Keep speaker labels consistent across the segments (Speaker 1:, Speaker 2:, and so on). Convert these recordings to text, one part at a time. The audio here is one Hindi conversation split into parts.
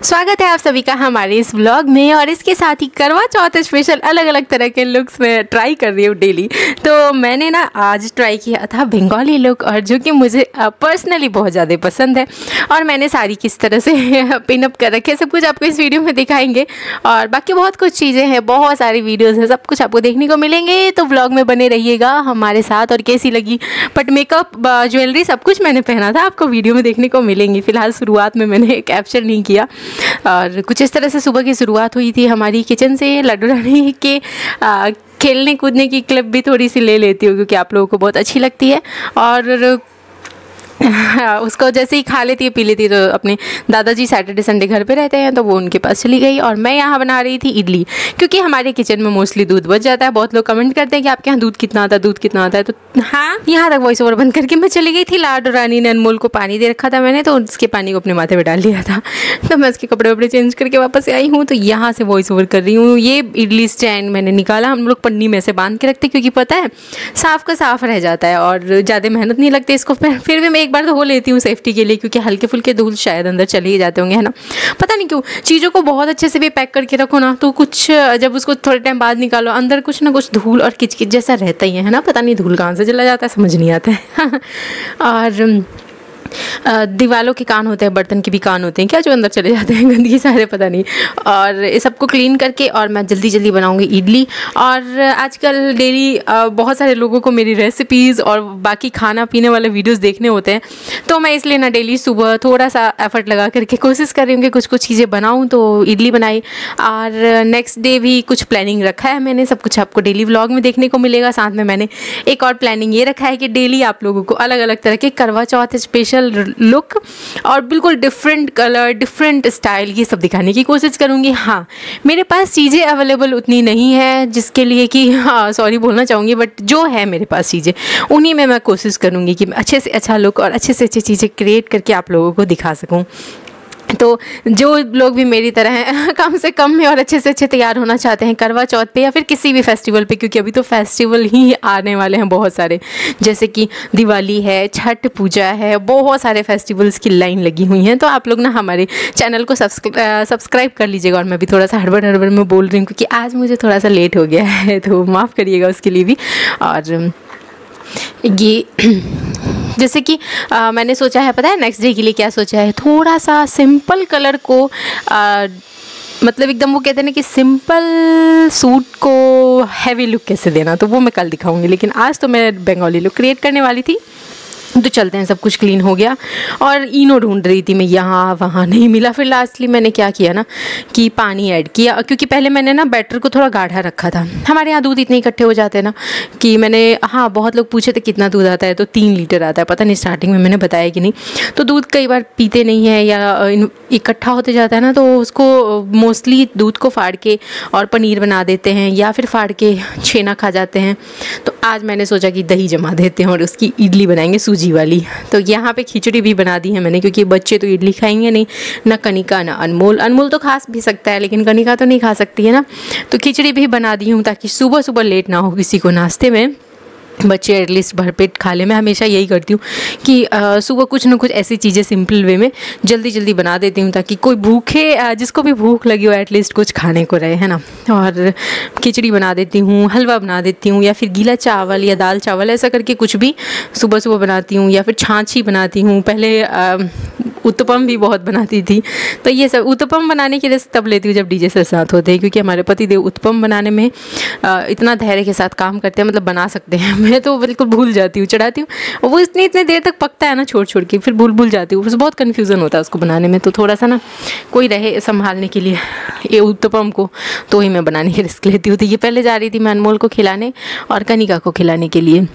Speaker 1: स्वागत है आप सभी का हमारे इस व्लॉग में। और इसके साथ ही करवा चौथ स्पेशल अलग अलग तरह के लुक्स में ट्राई कर रही हूँ डेली। तो मैंने ना आज ट्राई किया था बंगाली लुक, और जो कि मुझे पर्सनली बहुत ज़्यादा पसंद है। और मैंने साड़ी किस तरह से पिनअप कर रखे सब कुछ आपको इस वीडियो में दिखाएंगे। और बाकी बहुत कुछ चीज़ें हैं, बहुत सारी वीडियोज़ हैं, सब कुछ आपको देखने को मिलेंगे। तो व्लॉग में बने रहिएगा हमारे साथ। और कैसी लगी बट मेकअप, ज्वेलरी, सब कुछ मैंने पहना था, आपको वीडियो में देखने को मिलेंगी। फिलहाल शुरुआत में मैंने कैप्चर नहीं किया। और कुछ इस तरह से सुबह की शुरुआत हुई थी हमारी किचन से। लड्डू रानी के खेलने कूदने की क्लिप भी थोड़ी सी ले लेती हूँ क्योंकि आप लोगों को बहुत अच्छी लगती है। और उसको जैसे ही खा लेती है पी लेती है। तो अपने दादाजी सैटरडे संडे घर पे रहते हैं तो वो उनके पास चली गई। और मैं यहाँ बना रही थी इडली, क्योंकि हमारे किचन में मोस्टली दूध बच जाता है। बहुत लोग कमेंट करते हैं कि आपके यहाँ दूध कितना आता है, दूध कितना आता है। तो हाँ, यहाँ तक वॉइस ओवर बंद करके मैं चली गई थी। लाडो रानी ने अनमोल को पानी दे रखा था मैंने, तो उसके पानी को अपने माथे पर डाल लिया था। तो मैं उसके कपड़े वपड़े चेंज करके वापस आई हूँ। तो यहाँ से वॉइस ओवर कर रही हूँ। ये इडली स्टैंड मैंने निकाला, हम लोग पन्नी में से बांध के रखते क्योंकि पता है साफ़ का साफ़ रह जाता है और ज़्यादा मेहनत नहीं लगती इसको। फिर भी मैं एक बार धो लेती हूँ सेफ्टी के लिए, क्योंकि हल्के फुल्के धूल शायद अंदर चले ही जाते होंगे, है ना। पता नहीं क्यों चीज़ों को बहुत अच्छे से भी पैक करके रखो ना, तो कुछ जब उसको थोड़े टाइम बाद निकालो अंदर कुछ ना कुछ धूल और किचकिच जैसा रहता ही है ना। पता नहीं धूल कहाँ से चला जाता है, समझ नहीं आता है। और दीवालों के कान होते हैं, बर्तन के भी कान होते हैं क्या, जो अंदर चले जाते हैं गंदगी सारे, पता नहीं। और इस सबको क्लीन करके और मैं जल्दी जल्दी बनाऊंगी इडली। और आजकल डेली बहुत सारे लोगों को मेरी रेसिपीज़ और बाकी खाना पीने वाले वीडियोस देखने होते हैं, तो मैं इसलिए ना डेली सुबह थोड़ा सा एफर्ट लगा करके कोशिश कर रही हूँ कि कुछ कुछ चीज़ें बनाऊँ। तो इडली बनाई और नेक्स्ट डे भी कुछ प्लानिंग रखा है मैंने, सब कुछ आपको डेली व्लॉग में देखने को मिलेगा। साथ में मैंने एक और प्लानिंग ये रखा है कि डेली आप लोगों को अलग अलग तरह के करवा चौथ स्पेशल लुक और बिल्कुल डिफरेंट कलर, डिफरेंट स्टाइल, ये सब दिखाने की कोशिश करूँगी। हाँ, मेरे पास चीज़ें अवेलेबल उतनी नहीं है जिसके लिए कि हाँ सॉरी बोलना चाहूँगी, बट जो है मेरे पास चीज़ें उन्हीं में मैं कोशिश करूँगी कि अच्छे से अच्छा लुक और अच्छे से अच्छी चीज़ें क्रिएट करके आप लोगों को दिखा सकूँ। तो जो लोग भी मेरी तरह हैं कम से कम में और अच्छे से अच्छे तैयार होना चाहते हैं करवा चौथ पे या फिर किसी भी फेस्टिवल पे, क्योंकि अभी तो फेस्टिवल ही आने वाले हैं बहुत सारे, जैसे कि दिवाली है, छठ पूजा है, बहुत सारे फेस्टिवल्स की लाइन लगी हुई हैं। तो आप लोग ना हमारे चैनल को सब्सक्राइब कर लीजिएगा। और मैं भी थोड़ा सा हड़बड़ में बोल रही हूँ क्योंकि आज मुझे थोड़ा सा लेट हो गया है, तो माफ़ करिएगा उसके लिए भी। और ये जैसे कि मैंने सोचा है, पता है नेक्स्ट डे के लिए क्या सोचा है, थोड़ा सा सिंपल कलर को मतलब एकदम वो कहते हैं ना कि सिंपल सूट को हैवी लुक कैसे देना, तो वो मैं कल दिखाऊंगी। लेकिन आज तो मैं बंगाली लुक क्रिएट करने वाली थी। तो चलते हैं, सब कुछ क्लीन हो गया। और इनो ढूंढ रही थी मैं, यहाँ वहाँ नहीं मिला। फिर लास्टली मैंने क्या किया ना कि पानी ऐड किया, क्योंकि पहले मैंने ना बैटर को थोड़ा गाढ़ा रखा था। हमारे यहाँ दूध इतने इकट्ठे हो जाते हैं ना कि मैंने, हाँ बहुत लोग पूछे थे कितना दूध आता है, तो 3 लीटर आता है। पता नहीं स्टार्टिंग में मैंने बताया कि नहीं। तो दूध कई बार पीते नहीं है या इकट्ठा होते जाता है ना, तो उसको मोस्टली दूध को फाड़ के और पनीर बना देते हैं या फिर फाड़ के छेना खा जाते हैं। तो आज मैंने सोचा कि दही जमा देते हैं और उसकी इडली बनाएंगे सूजी वाली। तो यहाँ पे खिचड़ी भी बना दी है मैंने, क्योंकि बच्चे तो इडली खाएंगे नहीं, ना कनिका ना अनमोल। अनमोल तो खा भी सकता है लेकिन कनिका तो नहीं खा सकती है ना। तो खिचड़ी भी बना दी हूँ ताकि सुबह सुबह लेट ना हो किसी को नाश्ते में, बच्चे एटलीस्ट भरपेट खा ले। मैं हमेशा यही करती हूँ कि सुबह कुछ ना कुछ ऐसी चीज़ें सिंपल वे में जल्दी जल्दी बना देती हूँ ताकि कोई भूखे, जिसको भी भूख लगी हो एटलीस्ट कुछ खाने को रहे, है ना। और खिचड़ी बना देती हूँ, हलवा बना देती हूँ, या फिर गीला चावल या दाल चावल, ऐसा करके कुछ भी सुबह सुबह बनाती हूँ। या फिर छाछ ही बनाती हूँ। पहले उत्तपम भी बहुत बनाती थी। तो ये सब उत्तपम बनाने के लिए तब लेती हूँ जब डीजे से साथ होते हैं, क्योंकि हमारे पति देव उत्तपम बनाने में इतना धैर्य के साथ काम करते हैं, मतलब बना सकते हैं। मैं तो बिल्कुल भूल जाती हूँ, चढ़ाती हूँ और वो इतनी देर तक पकता है ना छोड़ छोड़ के, फिर भूल जाती हूँ। बहुत कन्फ्यूज़न होता है उसको बनाने में। तो थोड़ा सा ना कोई रहे संभालने के लिए ये उत्तपम को, तो ही मैं बनाने की रिस्क लेती हूँ। तो ये पहले जा रही थी मैं अनमोल को खिलाने और कनिका को खिलाने के लिए,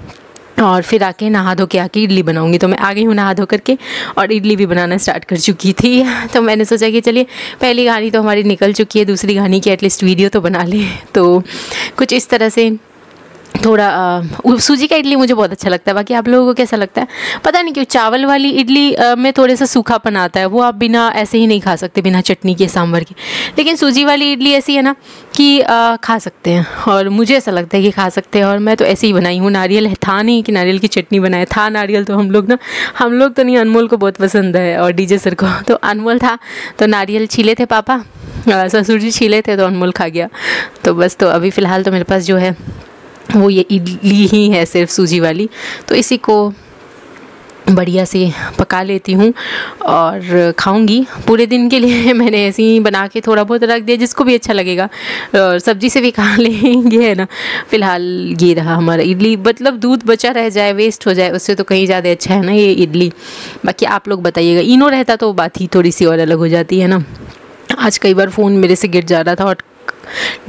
Speaker 1: और फिर आके नहा धो के आके इडली बनाऊंगी। तो मैं आ गई हूँ नहा धो करके और इडली भी बनाना स्टार्ट कर चुकी थी। तो मैंने सोचा कि चलिए पहली कहानी तो हमारी निकल चुकी है, दूसरी कहानी की एटलीस्ट वीडियो तो बना लें। तो कुछ इस तरह से थोड़ा सूजी का इडली मुझे बहुत अच्छा लगता है। बाकी आप लोगों को कैसा लगता है पता नहीं क्यों। चावल वाली इडली में थोड़ा सा सूखापन आता है, वो आप बिना ऐसे ही नहीं खा सकते, बिना चटनी के सांभर के। लेकिन सूजी वाली इडली ऐसी है ना कि खा सकते हैं, और मुझे ऐसा लगता है कि खा सकते हैं। और मैं तो ऐसे ही बनाई हूँ। नारियल है था नहीं कि नारियल की चटनी बनाए, था नारियल तो हम लोग तो नहीं, अनमोल को बहुत पसंद है और डीजे सर को। तो अनमोल था तो नारियल छीले थे पापा, ससुर जी छीले थे, तो अनमोल खा गया। तो बस, तो अभी फ़िलहाल तो मेरे पास जो है वो ये इडली ही है, सिर्फ सूजी वाली। तो इसी को बढ़िया से पका लेती हूँ और खाऊंगी। पूरे दिन के लिए मैंने ऐसे ही बना के थोड़ा बहुत रख दिया, जिसको भी अच्छा लगेगा, और सब्जी से भी खा लेंगे, है ना। फ़िलहाल ये रहा हमारा इडली। मतलब दूध बचा रह जाए, वेस्ट हो जाए, उससे तो कहीं ज़्यादा अच्छा है ना ये इडली। बाकी आप लोग बताइएगा, इनो रहता तो बात ही थोड़ी सी और अलग हो जाती है ना। आज कई बार फ़ोन मेरे से गिर जा रहा था, और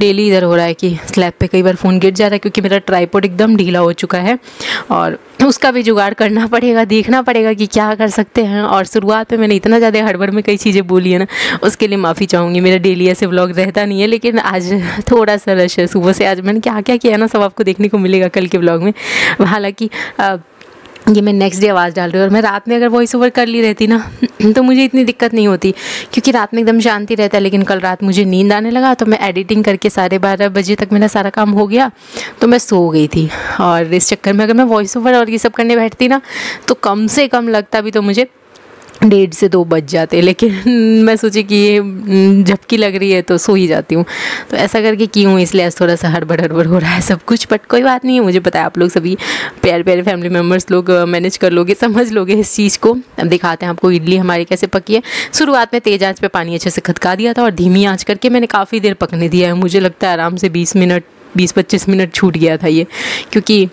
Speaker 1: डेली इधर हो रहा है कि स्लैब पे कई बार फ़ोन गिर जा रहा है, क्योंकि मेरा ट्राइपॉड एकदम ढीला हो चुका है और उसका भी जुगाड़ करना पड़ेगा, देखना पड़ेगा कि क्या कर सकते हैं। और शुरुआत में मैंने इतना ज़्यादा हड़बड़ में कई चीज़ें बोली है ना, उसके लिए माफ़ी चाहूँगी। मेरा डेली ऐसे व्लॉग रहता नहीं है, लेकिन आज थोड़ा सा रश है सुबह से। आज मैंने क्या क्या किया ना, सब आपको देखने को मिलेगा कल के व्लॉग में। हालाँकि ये मैं नेक्स्ट डे आवाज़ डाल रही हूँ, और मैं रात में अगर वॉइस ओवर कर ली रहती ना तो मुझे इतनी दिक्कत नहीं होती, क्योंकि रात में एकदम शांति रहता है। लेकिन कल रात मुझे नींद आने लगा, तो मैं एडिटिंग करके 12:30 बजे तक मेरा सारा काम हो गया, तो मैं सो गई थी। और इस चक्कर में अगर मैं वॉइस ओवर और ये सब करने बैठती ना, तो कम से कम लगता भी तो मुझे 1:30 से 2 बज जाते। लेकिन मैं सोची कि ये झपकी लग रही है तो सो ही जाती हूँ, तो ऐसा करके की हूँ। इसलिए आज थोड़ा सा हड़बड़ हो रहा है सब कुछ, बट कोई बात नहीं है। मुझे पता है आप लोग सभी प्यारे प्यारे फैमिली मेम्बर्स लोग मैनेज कर लोगे, समझ लोगे इस चीज़ को। अब दिखाते हैं आपको इडली हमारी कैसे पकी है। शुरुआत में तेज़ आँच पे पानी अच्छे से खदका दिया था, और धीमी आँच करके मैंने काफ़ी देर पकने दिया है। मुझे लगता है आराम से 20-25 मिनट छूट गया था ये, क्योंकि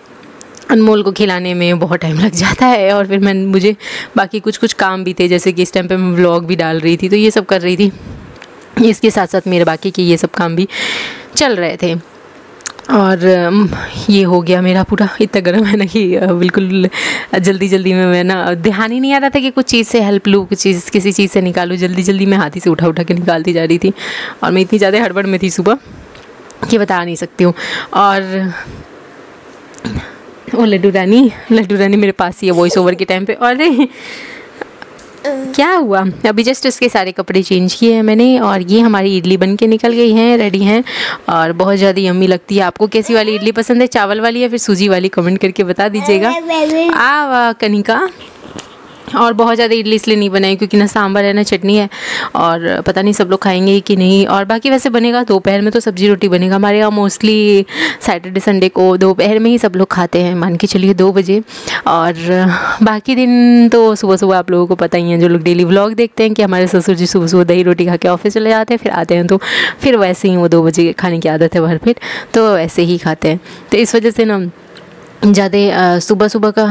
Speaker 1: अनमोल को खिलाने में बहुत टाइम लग जाता है। और फिर मुझे बाकी कुछ काम भी थे, जैसे कि इस टाइम पे मैं व्लॉग भी डाल रही थी, तो ये सब कर रही थी। इसके साथ साथ मेरे बाकी के ये सब काम भी चल रहे थे। और ये हो गया मेरा पूरा। इतना गर्म है ना कि बिल्कुल जल्दी में मैं ना, ध्यान ही नहीं आ रहा था कि कुछ चीज़ से हेल्प लूँ, कुछ चीज़ किसी चीज़ से निकालूँ। जल्दी में हाथ ही से उठा के निकालती जा रही थी, और मैं इतनी ज़्यादा हड़बड़ में थी सुबह कि बता नहीं सकती हूँ। और वो लड्डू रानी मेरे पास ही है वॉइस ओवर के टाइम पे। और क्या हुआ, अभी जस्ट इसके सारे कपड़े चेंज किए हैं मैंने, और ये हमारी इडली बन के निकल गई हैं, रेडी हैं, और बहुत ज़्यादा यम्मी लगती है। आपको कैसी वाली इडली पसंद है, चावल वाली या फिर सूजी वाली, कमेंट करके बता दीजिएगा। वाह कनिका। और बहुत ज़्यादा इडली इसलिए नहीं बनाई क्योंकि ना सांभर है ना चटनी है, और पता नहीं सब लोग खाएंगे कि नहीं। और बाकी वैसे बनेगा दोपहर में, तो सब्जी रोटी बनेगा हमारे यहाँ मोस्टली सैटरडे संडे को दोपहर में ही सब लोग खाते हैं, मान के चलिए 2 बजे। और बाकी दिन तो सुबह आप लोगों को पता ही है, जो लोग डेली व्लॉग देखते हैं, कि हमारे ससुर जी सुबह दही रोटी खा के ऑफिस चले जाते हैं, फिर आते हैं तो फिर वैसे ही वो 2 बजे खाने की आदत है भरपेट, तो ऐसे ही खाते हैं। तो इस वजह से ना ज़्यादा सुबह का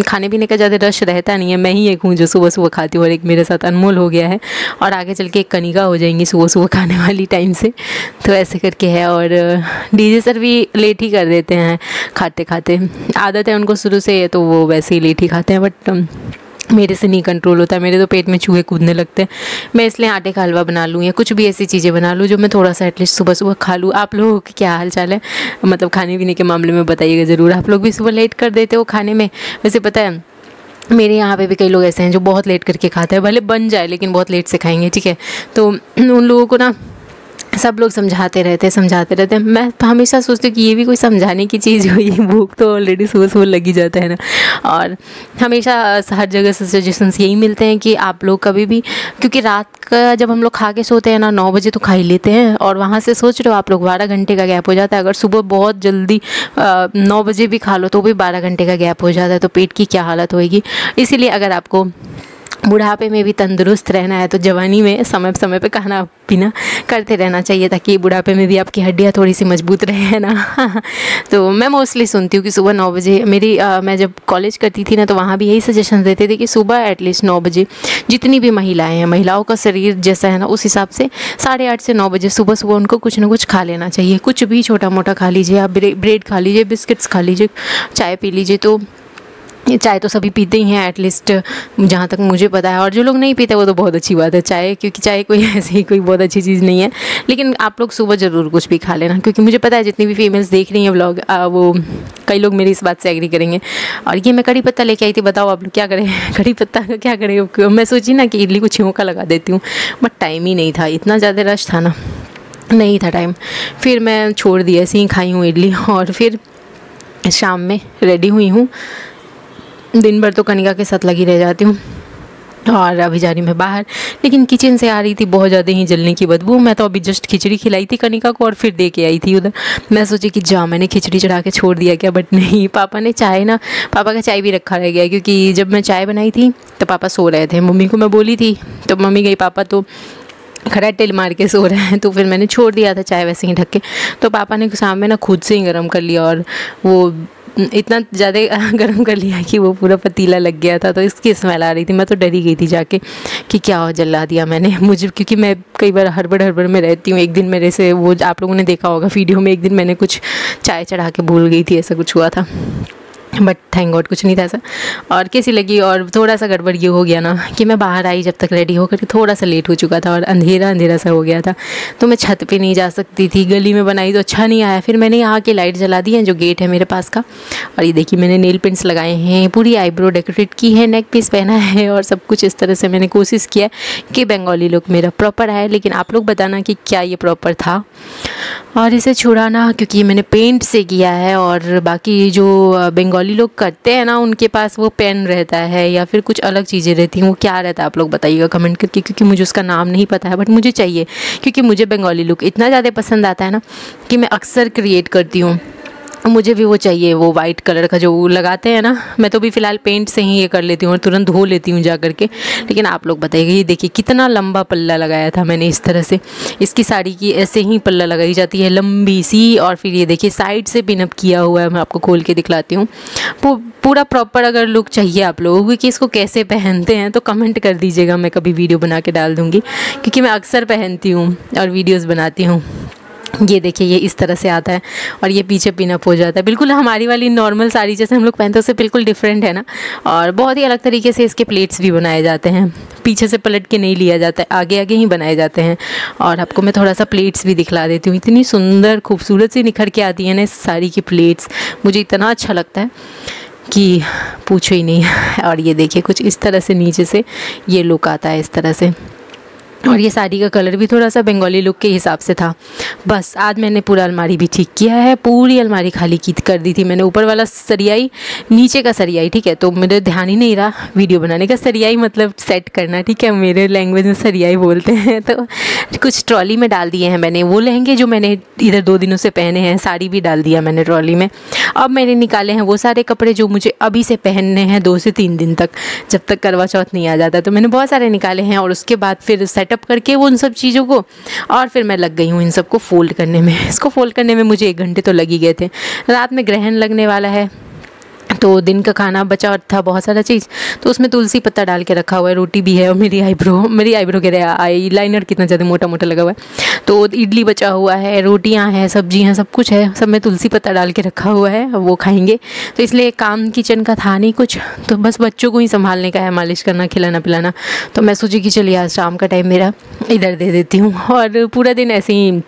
Speaker 1: खाने पीने का ज़्यादा रश रहता नहीं है। मैं ही एक हूँ जो सुबह खाती हूँ, और एक मेरे साथ अनमोल हो गया है, और आगे चल के एक कनिका हो जाएंगी सुबह खाने वाली टाइम से। तो ऐसे करके है। और डीजे सर भी लेट ही कर देते हैं खाते, आदत है उनको शुरू से, तो वो वैसे ही लेट ही खाते हैं। बट मेरे से नहीं कंट्रोल होता, मेरे तो पेट में चूहे कूदने लगते हैं। मैं इसलिए आटे का हलवा बना लूँ या कुछ भी ऐसी चीज़ें बना लूँ जो मैं थोड़ा सा एटलीस्ट सुबह खा लूँ। आप लोगों के क्या हाल चाल है, मतलब खाने पीने के मामले में बताइएगा ज़रूर। आप लोग भी सुबह लेट कर देते हो खाने में? वैसे पता है मेरे यहाँ पे भी कई लोग ऐसे हैं जो बहुत लेट करके खाते हैं, भले बन जाए लेकिन बहुत लेट से खाएंगे, ठीक है। तो उन लोगों को ना सब लोग समझाते रहते हैं। मैं हमेशा सोचती हूँ कि ये भी कोई समझाने की चीज़ हुई, भूख तो ऑलरेडी सुबह लगी जाता है ना। और हमेशा हर जगह से सजेशंस यही मिलते हैं कि आप लोग कभी भी, क्योंकि रात का जब हम लोग खा के सोते हैं ना 9 बजे तो खा ही लेते हैं, और वहाँ से सोच रहे हो आप लोग 12 घंटे का गैप हो जाता है। अगर सुबह बहुत जल्दी 9 बजे भी खा लो तो भी 12 घंटे का गैप हो जाता है, तो पेट की क्या हालत होएगी। इसीलिए अगर आपको बुढ़ापे में भी तंदुरुस्त रहना है तो जवानी में समय पे खाना पीना करते रहना चाहिए, ताकि बुढ़ापे में भी आपकी हड्डियाँ थोड़ी सी मजबूत रहे ना। तो मैं मोस्टली सुनती हूँ कि सुबह 9 बजे मैं जब कॉलेज करती थी ना, तो वहाँ भी यही सजेशन देते थे कि सुबह एटलीस्ट 9 बजे जितनी भी महिलाएं हैं, महिलाओं का शरीर जैसा है ना उस हिसाब से 8:30 से 9 बजे सुबह उनको कुछ ना कुछ खा लेना चाहिए। कुछ भी छोटा मोटा खा लीजिए, आप ब्रेड खा लीजिए, बिस्किट्स खा लीजिए, चाय पी लीजिए, तो ये चाय तो सभी पीते ही हैं एटलीस्ट, जहाँ तक मुझे पता है, और जो लोग नहीं पीते वो तो बहुत अच्छी बात है चाय, क्योंकि चाय कोई ऐसे ही कोई बहुत अच्छी चीज़ नहीं है। लेकिन आप लोग सुबह ज़रूर कुछ भी खा लेना, क्योंकि मुझे पता है जितनी भी फीमेल्स देख रही हैं व्लॉग, वो कई लोग मेरी इस बात से एग्री करेंगे। और ये मैं कड़ी पत्ता लेके आई थी, बताओ आप लोग क्या करें कड़ी पत्ता का क्या करें। मैं सोची ना कि इडली को छिौंका लगा देती हूँ, बट टाइम ही नहीं था, इतना ज़्यादा रश था ना, नहीं था टाइम। फिर मैं छोड़ दिया, ऐसे ही खाई हूँ इडली। और फिर शाम में रेडी हुई हूँ, दिन भर तो कनिका के साथ लगी रह जाती हूँ, और अभी जा रही मैं बाहर। लेकिन किचन से आ रही थी बहुत ज़्यादा ही जलने की बदबू। मैं तो अभी जस्ट खिचड़ी खिलाई थी कनिका को और फिर दे के आई थी उधर। मैं सोची कि मैंने खिचड़ी चढ़ा के छोड़ दिया क्या, बट नहीं, पापा ने पापा का चाय भी रखा रह गया, क्योंकि जब मैं चाय बनाई थी तो पापा सो रहे थे। मम्मी को मैं बोली थी तो मम्मी गई, पापा तो खराटेल मार के सो रहे हैं, तो फिर मैंने छोड़ दिया था चाय वैसे ही ढक के। तो पापा ने शाम में ना खुद से ही गर्म कर लिया, और वो इतना ज़्यादा गर्म कर लिया कि वो पूरा पतीला लग गया था, तो इसकी स्मेल आ रही थी। मैं तो डरी गई थी जाके कि क्या जला दिया मैंने मुझे, क्योंकि मैं कई बार हड़बड़ में रहती हूँ। एक दिन मेरे से वो आप लोगों ने देखा होगा वीडियो में, एक दिन मैंने कुछ चाय चढ़ा के भूल गई थी, ऐसा कुछ हुआ था, बट थैंक गॉड कुछ नहीं था ऐसा। और कैसी लगी, और थोड़ा सा गड़बड़ ये हो गया ना कि मैं बाहर आई जब तक रेडी होकर, थोड़ा सा लेट हो चुका था और अंधेरा सा हो गया था, तो मैं छत पे नहीं जा सकती थी। गली में बनाई तो अच्छा नहीं आया। फिर मैंने यहाँ की लाइट जला दी है, जो गेट है मेरे पास का। और ये देखिए मैंने नेल पेंट्स लगाए हैं, पूरी आईब्रो डेकोरेट की है, नेक पीस पहना है, और सब कुछ इस तरह से मैंने कोशिश किया कि बंगाली लुक मेरा प्रॉपर आए। लेकिन आप लोग बताना कि क्या ये प्रॉपर था। और इसे छुड़ाना, क्योंकि मैंने पेंट से किया है, और बाकी जो बंगाली लोग करते हैं ना, उनके पास वो पेन रहता है या फिर कुछ अलग चीज़ें रहती हैं। वो क्या रहता है आप लोग बताइएगा कमेंट करके, क्योंकि मुझे उसका नाम नहीं पता है, बट मुझे चाहिए, क्योंकि मुझे बंगाली लुक इतना ज़्यादा पसंद आता है ना कि मैं अक्सर क्रिएट करती हूँ। मुझे भी वो चाहिए, वो वाइट कलर का जो लगाते हैं ना। मैं तो भी फ़िलहाल पेंट से ही ये कर लेती हूँ और तुरंत धो लेती हूँ जा करके। लेकिन आप लोग बताइएगा, ये देखिए कितना लंबा पल्ला लगाया था मैंने इस तरह से। इसकी साड़ी की ऐसे ही पल्ला लगाई जाती है लंबी सी, और फिर ये देखिए साइड से पिनअप किया हुआ है। मैं आपको खोल के दिखलाती हूँ। पूरा प्रॉपर अगर लुक चाहिए आप लोगों को कि इसको कैसे पहनते हैं, तो कमेंट कर दीजिएगा, मैं कभी वीडियो बना के डाल दूँगी, क्योंकि मैं अक्सर पहनती हूँ और वीडियोज़ बनाती हूँ। ये देखिए ये इस तरह से आता है, और ये पीछे पिनअप हो जाता है, बिल्कुल हमारी वाली नॉर्मल साड़ी जैसे हम लोग पहनते हैं उससे बिल्कुल डिफरेंट है ना। और बहुत ही अलग तरीके से इसके प्लेट्स भी बनाए जाते हैं, पीछे से पलट के नहीं लिया जाता है, आगे आगे ही बनाए जाते हैं। और आपको मैं थोड़ा सा प्लेट्स भी दिखला देती हूँ। इतनी सुंदर खूबसूरत सी निखर के आती है ना इस साड़ी की प्लेट्स, मुझे इतना अच्छा लगता है कि पूछो ही नहीं। और ये देखिए कुछ इस तरह से नीचे से ये लुक आता है इस तरह से। और ये साड़ी का कलर भी थोड़ा सा बंगाली लुक के हिसाब से था। बस आज मैंने पूरा अलमारी भी ठीक किया है, पूरी अलमारी खाली की कर दी थी मैंने। ऊपर वाला सरियाई, नीचे का सरियाई, ठीक है, तो मेरे ध्यान ही नहीं रहा वीडियो बनाने का। सरियाई मतलब सेट करना, ठीक है, मेरे लैंग्वेज में सरियाई बोलते हैं। तो कुछ ट्रॉली में डाल दिए हैं मैंने, वो लहंगे जो मैंने इधर 2 दिनों से पहने हैं, साड़ी भी डाल दिया मैंने ट्रॉली में। अब मैंने निकाले हैं वो सारे कपड़े जो मुझे अभी से पहनने हैं 2 से 3 दिन तक, जब तक करवा चौथ नहीं आ जाता। तो मैंने बहुत सारे निकाले हैं, और उसके बाद फिर सेटअप करके वो उन सब चीज़ों को, और फिर मैं लग गई हूँ इन सब को फोल्ड करने में। इसको फोल्ड करने में मुझे 1 घंटे तो लग ही गए थे। रात में ग्रहण लगने वाला है, तो दिन का खाना बचा था बहुत सारा चीज़, तो उसमें तुलसी पत्ता डाल के रखा हुआ है, रोटी भी है, और मेरी आईब्रो कह रहे हैं, आई लाइनर कितना ज़्यादा मोटा मोटा लगा हुआ है। तो इडली बचा हुआ है, रोटियां हैं, सब्जियां, सब कुछ है, सब में तुलसी पत्ता डाल के रखा हुआ है, वो खाएंगे। तो इसलिए काम किचन का था नहीं कुछ, तो बस बच्चों को ही संभालने का है, मालिश करना, खिलाना पिलाना। तो मैं सोची कि चलिए आज शाम का टाइम मेरा इधर दे देती हूँ, और पूरा दिन ऐसे ही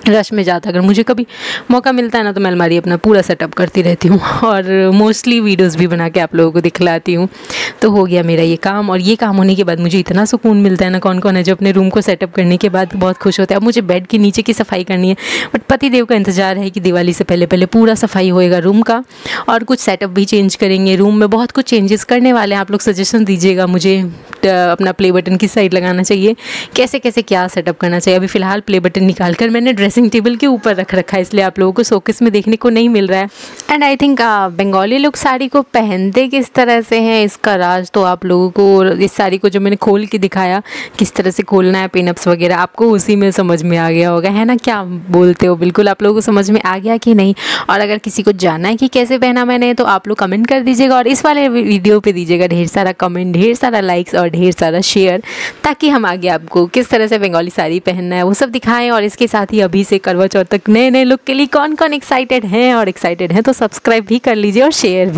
Speaker 1: रश में जाता। अगर मुझे कभी मौका मिलता है ना, तो मैं अलमारी अपना पूरा सेटअप करती रहती हूँ, और मोस्टली वीडियोस भी बना के आप लोगों को दिखलाती हूँ। तो हो गया मेरा ये काम, और ये काम होने के बाद मुझे इतना सुकून मिलता है ना। कौन कौन है जो अपने रूम को सेटअप करने के बाद बहुत खुश होता है। अब मुझे बेड के नीचे की सफाई करनी है, बट पति देव का इंतजार है कि दिवाली से पहले पहले पूरा सफाई होएगा रूम का, और कुछ सेटअप भी चेंज करेंगे रूम में, बहुत कुछ चेंजेस करने वाले हैं। आप लोग सजेशन दीजिएगा मुझे, अपना प्ले बटन किस साइड लगाना चाहिए, कैसे कैसे क्या सेटअप करना चाहिए। अभी फ़िलहाल प्ले बटन निकाल कर मैंने ड्रेसिंग टेबल के ऊपर रख रखा है, इसलिए आप लोगों को शोकेस में देखने को नहीं मिल रहा है। एंड आई थिंक बंगाली लोग साड़ी को पहनते किस तरह से हैं, इसका राज तो आप लोगों को, इस साड़ी को जो मैंने खोल के दिखाया किस तरह से खोलना है, पिनअप्स वगैरह, आपको उसी में समझ में आ गया होगा, है ना। क्या बोलते हो, बिल्कुल आप लोगों को समझ में आ गया कि नहीं। और अगर किसी को जानना है कि कैसे पहना मैंने, तो आप लोग कमेंट कर दीजिएगा, और इस वाले वीडियो पे दीजिएगा ढेर सारा कमेंट, ढेर सारा लाइक्स और ढेर सारा शेयर, ताकि हम आगे आपको किस तरह से बंगाली साड़ी पहनना है वो सब दिखाएं। और इसके साथ ही अभी से करवा चौथ तक नए नए लुक के लिए कौन कौन एक्साइटेड हैं, और एक्साइटेड हैं तो सब्सक्राइब भी कर लीजिए और शेयर भी।